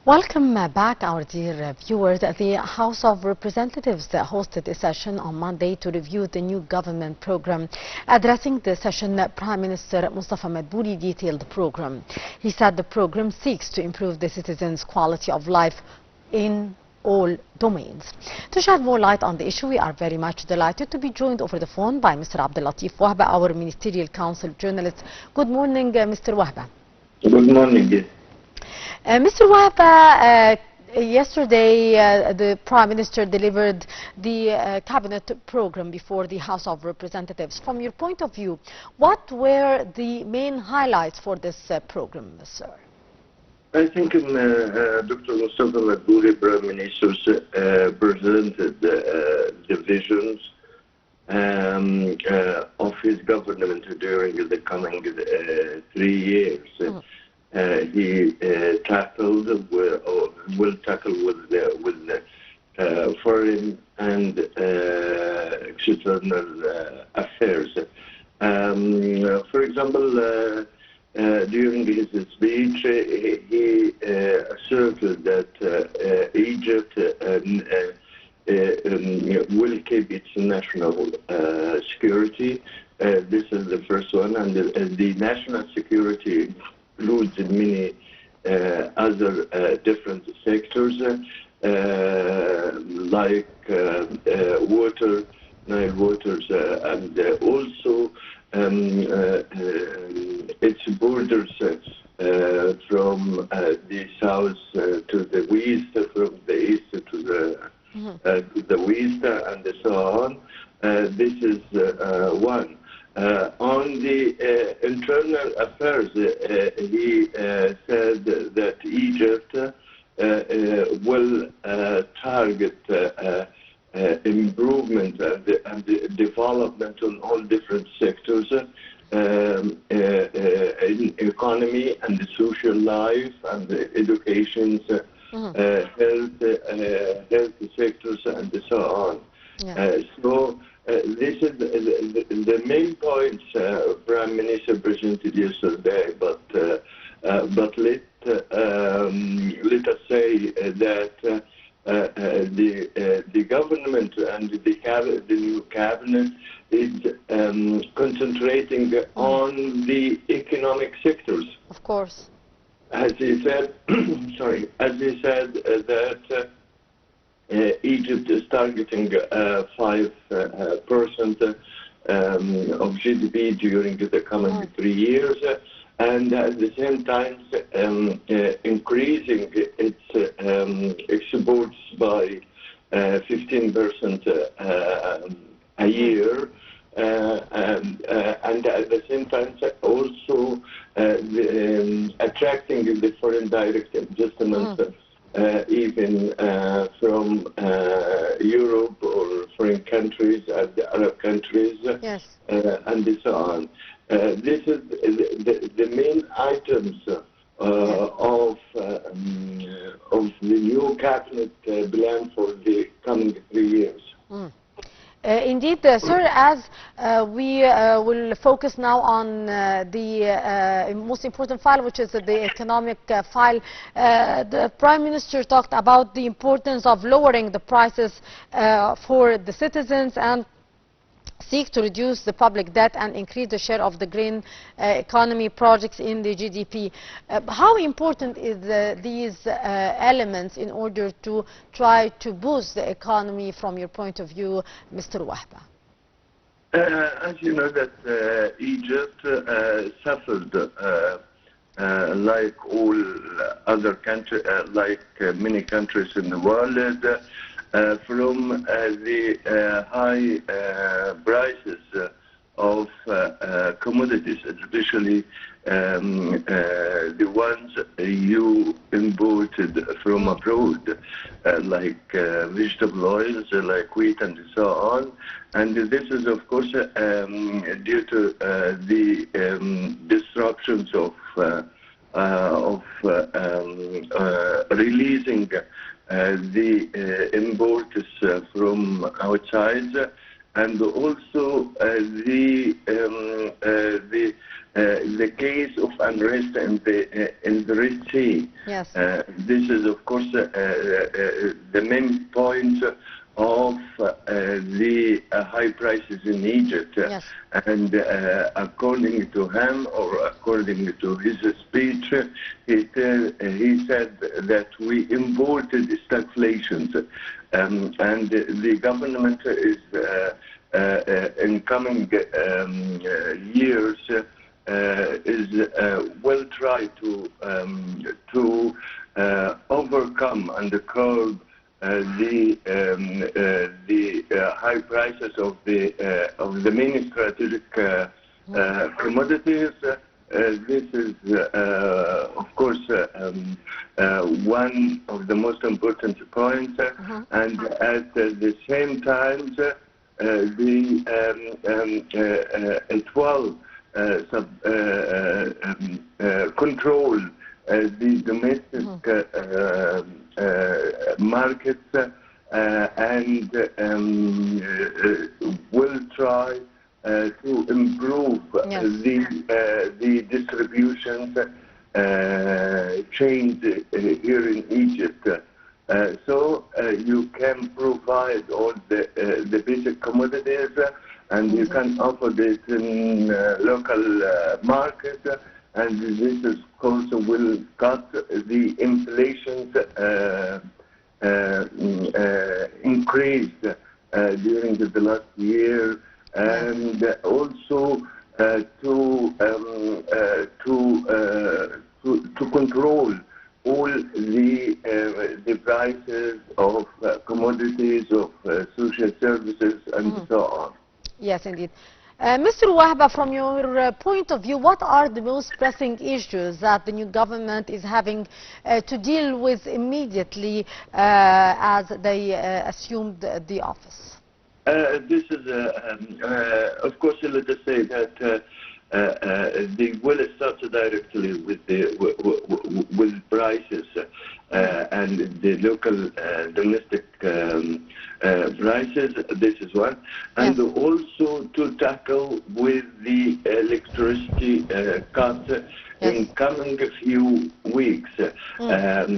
Welcome back, our dear viewers. The House of Representatives hosted a session on Monday to review the new government program. Addressing the session, Prime Minister Mustafa Madbouli detailed the program. He said the program seeks to improve the citizens' quality of life in all domains. To shed more light on the issue, we are very much delighted to be joined over the phone by Mr. Latif Wahba, our Ministerial Council journalist. Good morning, Mr. Wahba. Good morning. Mr. Wahba, yesterday the Prime Minister delivered the cabinet program before the House of Representatives. From your point of view, what were the main highlights for this program, sir? I think Dr. Mustafa Madbouli, Prime Minister, presented the visions of his government during the coming 3 years. He tackled or will tackle with foreign and external affairs. For example, during his speech, he asserted that Egypt will keep its national security. This is the first one, and the national security includes many other different sectors like water, Nile waters, and also its borders from the south to the west, from the east to the west, and so on. This is one. On the internal affairs, he said that Egypt will target improvement and development on all different sectors, in economy and the social life and the education, health sectors, and so on. So this is the main points Prime Minister presented yesterday, but let us say that the government and the new cabinet is concentrating on the economic sectors. Of course. As he said, that Egypt is targeting 5% of GDP during the coming 3 years, and at the same time increasing its exports by 15% a year, and at the same time also attracting the foreign direct investment, even from Europe or foreign countries and the Arab countries, and so on. This is the main items of the new cabinet plan for the coming 3 years. Indeed, sir, as we will focus now on the most important file, which is the economic file, the Prime Minister talked about the importance of lowering the prices for the citizens and seek to reduce the public debt and increase the share of the green economy projects in the GDP. How important is these elements in order to try to boost the economy from your point of view, Mr. Wahba? As you know that Egypt suffered like all other countries, like many countries in the world, from the high prices of commodities, especially the ones you imported from abroad, like vegetable oils, like wheat, and so on. And this is, of course, due to the disruptions of releasing the imports from outside, and also the case of unrest in the Red Sea. Yes. This is, of the main point of the high prices in Egypt. Yes. And according to him, or according to his speech, he said that we imported stagflations. And the government is in coming years will try to overcome and curb the high prices of the main strategic commodities. This is, of course, one of the most important points, and at the same time, it will control the domestic markets and will try to improve the distribution chains here in Egypt. So you can provide all the basic commodities, and you can offer this in local market, and this is also will cut the inflation increased during the last year, and also to control all the prices of commodities, of social services, and so on. Yes, indeed. Mr. Wahba, from your point of view, what are the most pressing issues that the new government is having to deal with immediately as they assumed the office? This is, of course, let us say that they will start directly with prices and the local domestic prices. This is one, and also to tackle with the electricity cut in coming few weeks. As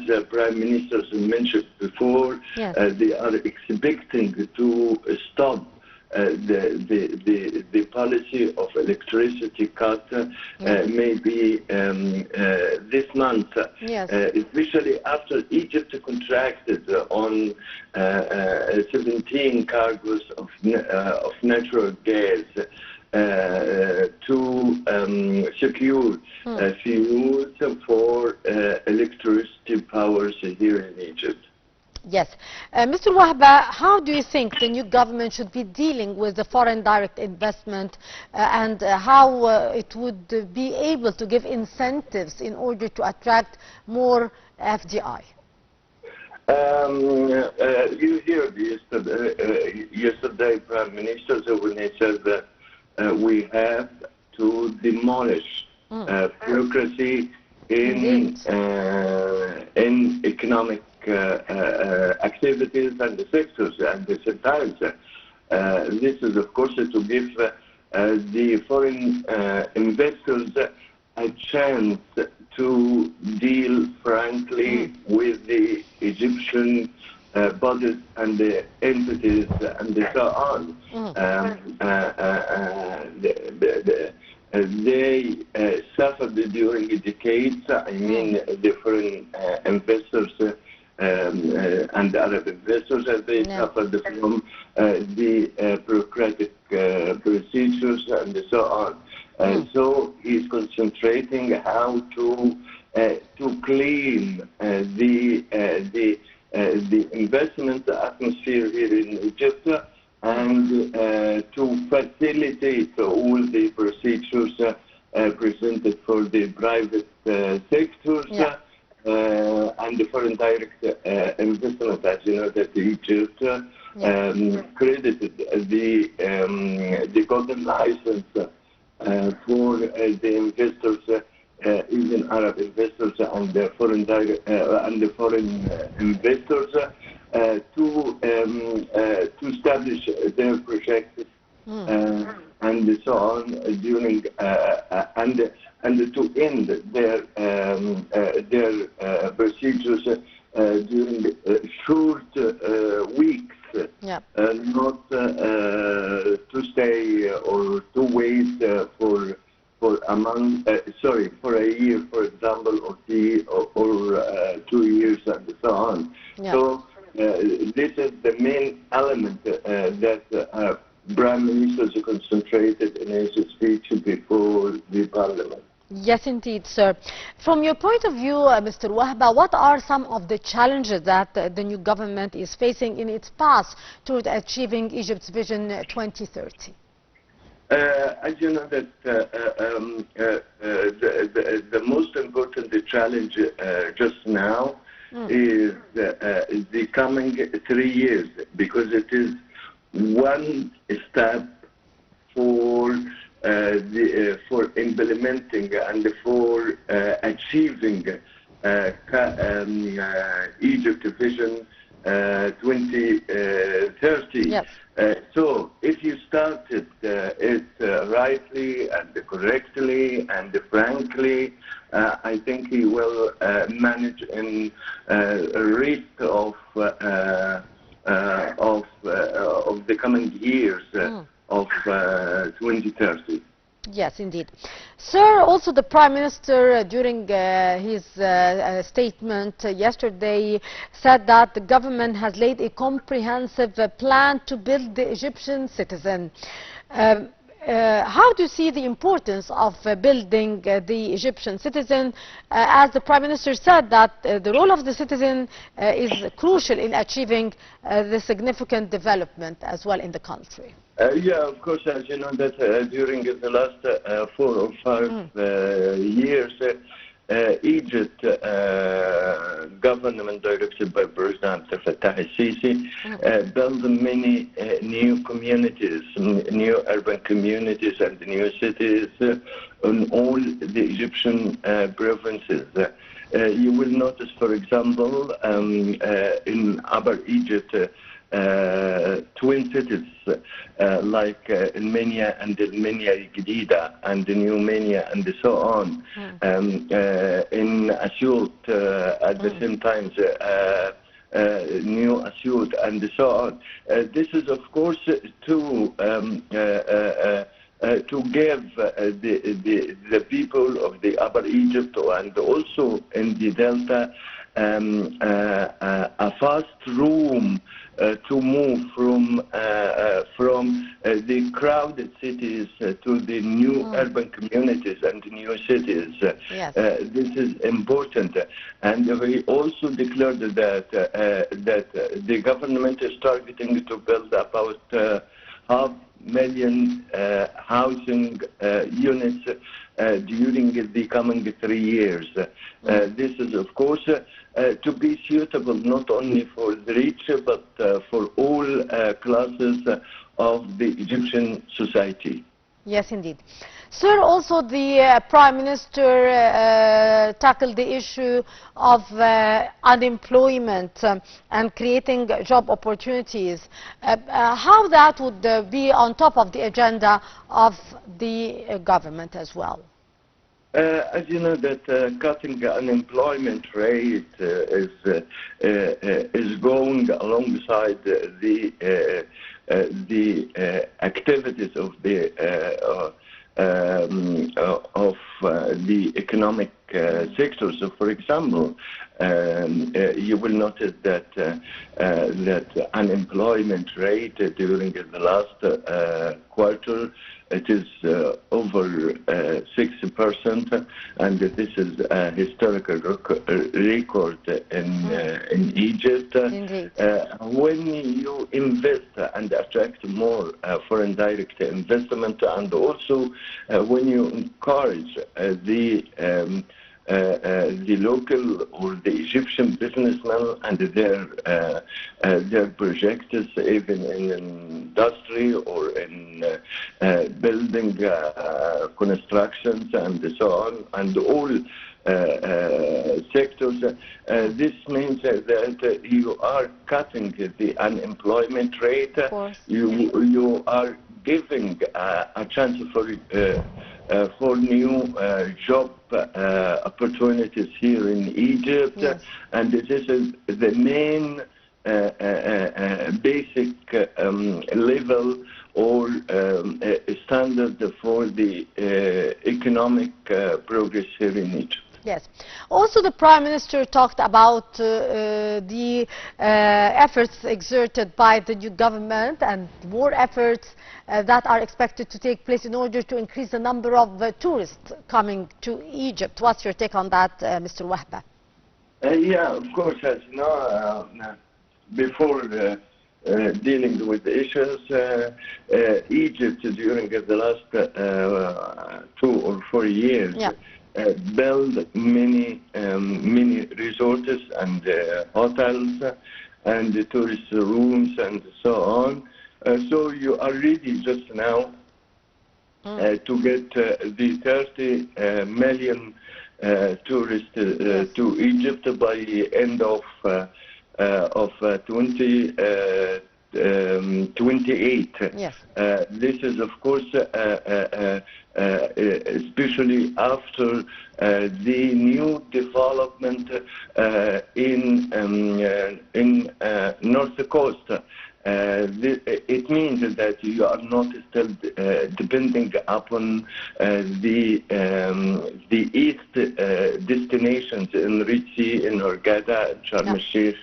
the Prime Minister mentioned before, they are expecting to stop the policy of electricity cut maybe this month, especially after Egypt contracted on 17 cargoes of natural gas to secure fuels for electricity powers here in Egypt. Yes. Mr. Wahba, how do you think the new government should be dealing with the foreign direct investment and how it would be able to give incentives in order to attract more FDI? You heard yesterday Prime Minister when he said that we have to demolish bureaucracy in economic activities and the sectors, and the same time. This is, of course, to give the foreign investors a chance to deal frankly with the Egyptian bodies and the entities and so on. They suffered during decades. I mean, the foreign investors and Arab investors, they suffered from the bureaucratic procedures and so on. So he's concentrating how to clean the investment atmosphere here in Egypt, and to facilitate all the procedures presented for the private sectors and the foreign direct investment. As you know, that Egypt credited the golden license for the investors, even Arab investors and the foreign direct and the foreign investors, to establish their projects and so on during and to end their procedures during short weeks, not to stay or to wait for for a year, for example, or 2 years, and so on. So this is the main element that Prime Minister concentrated in his speech before the Parliament. Yes, indeed, sir. From your point of view, Mr. Wahba, what are some of the challenges that the new government is facing in its path toward achieving Egypt's Vision 2030? As you know, that the most important challenge just now is the coming 3 years, because it is one step for implementing and for achieving Egypt Vision 2030. Yes. So if you started it rightly and correctly and frankly, I think he will manage in a rate of the coming years of 2030. Yes, indeed. Sir, also the Prime Minister, during his statement yesterday, said that the government has laid a comprehensive plan to build the Egyptian citizen. How do you see the importance of building the Egyptian citizen, as the Prime Minister said that the role of the citizen is crucial in achieving the significant development as well in the country? Yeah, of course, as you know, that during the last 4 or 5 years, Egypt government directed by President Fattah al-Sisi built many new communities, new urban communities and new cities in all the Egyptian provinces. You will notice, for example, in Upper Egypt, twin cities like Menia and Menia Jadida and New Menia and so on. In Asyut at the same time, New Asyut and so on. This is, of course, to give the people of the Upper Egypt and also in the Delta a fast room to move from the crowded cities to the new urban communities and new cities. Yes. This is important, and we also declared that the government is targeting to build about 500,000 housing units during the coming 3 years. This is, of course, to be suitable not only for the rich, but for all classes of the Egyptian society. Yes, indeed. Sir, also the Prime Minister tackled the issue of unemployment and creating job opportunities. How that would be on top of the agenda of the government as well? As you know, that cutting the unemployment rate is going alongside the activities of the economic sector. So, for example, you will notice that unemployment rate during the last quarter, it is over 6%, and this is a historical record in Egypt. When you invest and attract more foreign direct investment, and also when you encourage the local or the Egyptian businessmen and their projects, even in industry or in building constructions and so on, and all sectors. This means that you are cutting the unemployment rate. You are giving a chance for for new job opportunities here in Egypt. Yes. And this is the main basic level or standard for the economic progress here in Egypt. Yes. Also, the Prime Minister talked about the efforts exerted by the new government and more efforts that are expected to take place in order to increase the number of tourists coming to Egypt. What's your take on that, Mr. Wahba? Yeah, of course, as you know, before dealing with the issues, Egypt during the last 2 or 4 years built many resorts and hotels and tourist rooms and so on. So you are ready just now to get the 30 million tourists to Egypt by the end of 2028. Yes. This is, of course, especially after the new development in North Coast. It means that you are not still depending upon the east destinations in Red Sea, in Hurghada, Sharm el-Sheikh,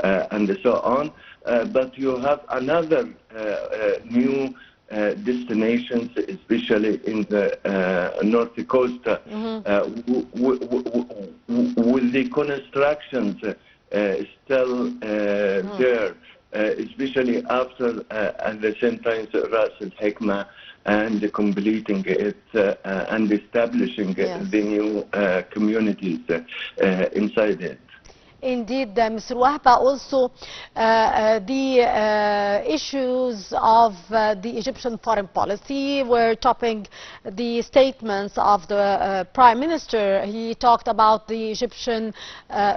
and so on. But you have another new destinations, especially in the North Coast, with the constructions still there. Especially after, at the same time, Ras al-Hikmah and completing it and establishing the new communities inside it. Indeed, Mr. Wahba, also the issues of the Egyptian foreign policy were topping the statements of the Prime Minister. He talked about the Egyptian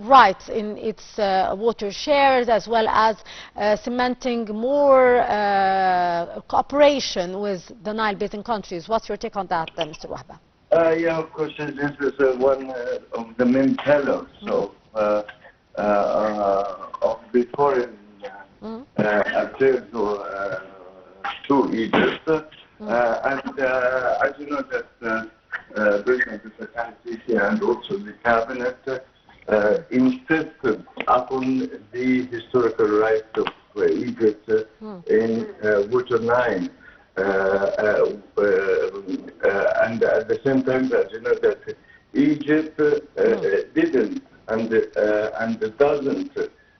rights in its water shares, as well as cementing more cooperation with the Nile Basin countries. What's your take on that, Mr. Wahba? Yeah, of course, this is one of the main pillars of the foreign affairs to Egypt. And as you know that President Sisi and also the cabinet insisted upon the historical rights of Egypt in Water Nile. And at the same time, as you know that Egypt didn't and doesn't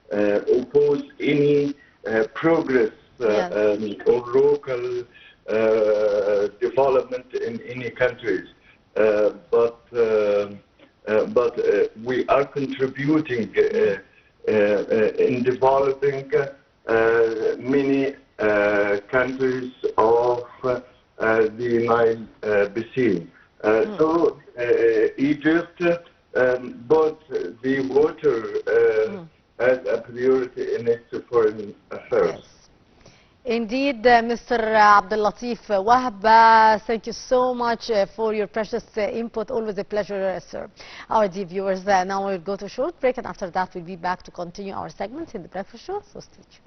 oppose any progress or local development in any countries. But we are contributing in developing many countries of the Nile Basin. So Egypt but the water as a priority in its foreign affairs. Yes. Indeed, Mr. Latif Wahba, thank you so much for your precious input. Always a pleasure, sir. Our dear viewers, now we'll go to a short break, and after that we'll be back to continue our segments in the breakfast show, so stay tuned.